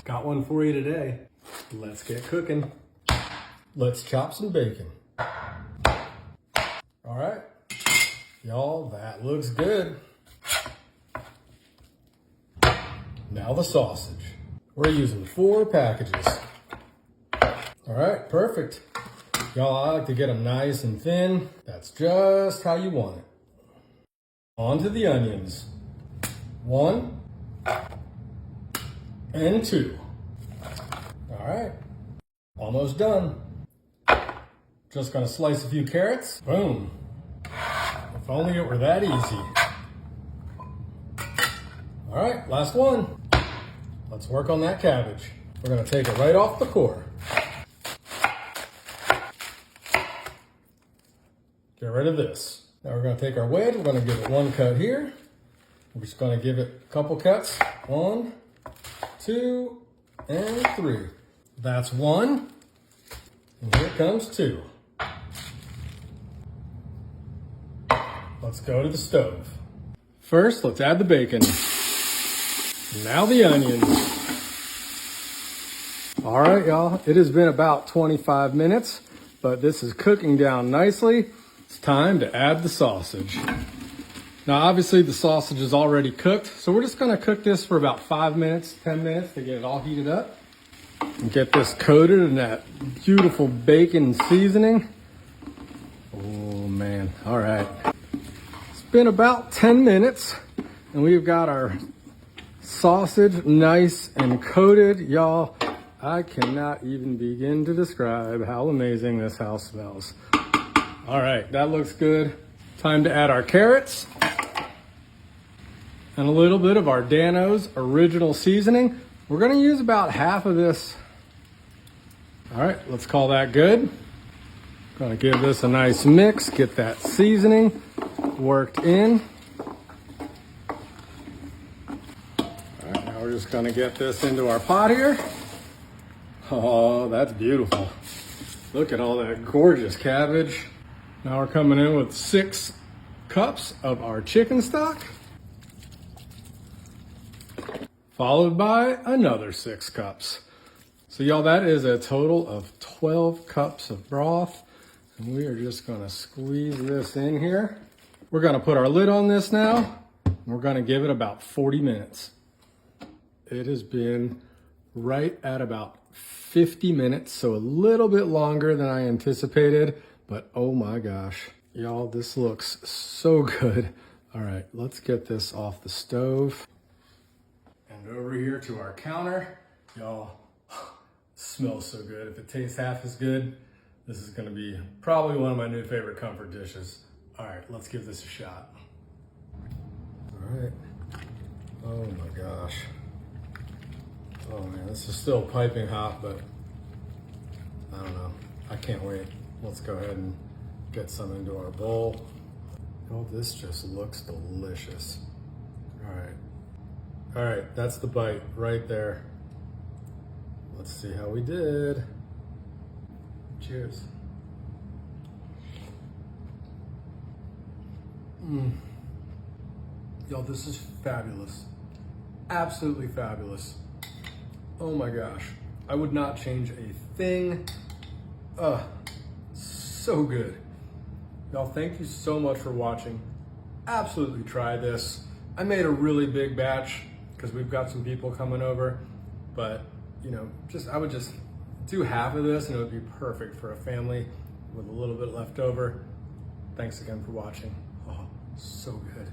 Got one for you today. Let's get cooking. Let's chop some bacon. All right, y'all, that looks good. Now the sausage. We're using 4 packages. All right, perfect. Y'all, I like to get them nice and thin. That's just how you want it. On to the onions. 1 and 2. All right, almost done. Just gonna slice a few carrots. Boom. If only it were that easy. All right, last one. Let's work on that cabbage. We're gonna take it right off the core. Get rid of this. Now we're gonna take our wedge, we're gonna give it 1 cut here. We're just gonna give it a couple cuts. 1, 2, and 3. That's 1, and here comes 2. Let's go to the stove. First, let's add the bacon. Now the onions. All right, y'all, it has been about 25 minutes, but this is cooking down nicely. It's time to add the sausage. Now, obviously the sausage is already cooked, so we're just gonna cook this for about 5 minutes, 10 minutes to get it all heated up and get this coated in that beautiful bacon seasoning. Oh man, all right. It's been about 10 minutes and we've got our sausage nice and coated. Y'all, I cannot even begin to describe how amazing this house smells. All right, that looks good. Time to add our carrots and a little bit of our Dan-O's original seasoning. We're gonna use about half of this. All right, let's call that good. Gonna give this a nice mix, get that seasoning worked in. All right, now we're just gonna get this into our pot here. Oh, that's beautiful. Look at all that gorgeous cabbage. Now we're coming in with 6 cups of our chicken stock, followed by another 6 cups. So y'all, that is a total of 12 cups of broth. And we are just gonna squeeze this in here. We're gonna put our lid on this now. And we're gonna give it about 40 minutes. It has been right at about 50 minutes, so a little bit longer than I anticipated, but oh my gosh. Y'all, this looks so good. All right, let's get this off the stove. And over here to our counter. Y'all, smells so good. If it tastes half as good, this is gonna be probably one of my new favorite comfort dishes. All right, let's give this a shot. All right. Oh my gosh. Oh man, this is still piping hot, but I don't know. I can't wait. Let's go ahead and get some into our bowl. Oh, this just looks delicious. All right. All right, that's the bite right there. Let's see how we did. Cheers. Y'all, this is fabulous. Absolutely fabulous. Oh my gosh. I would not change a thing. So good. Y'all, thank you so much for watching. Absolutely try this. I made a really big batch because we've got some people coming over, but you know, I would just do half of this and it would be perfect for a family with a little bit left over. Thanks again for watching. Oh, so good.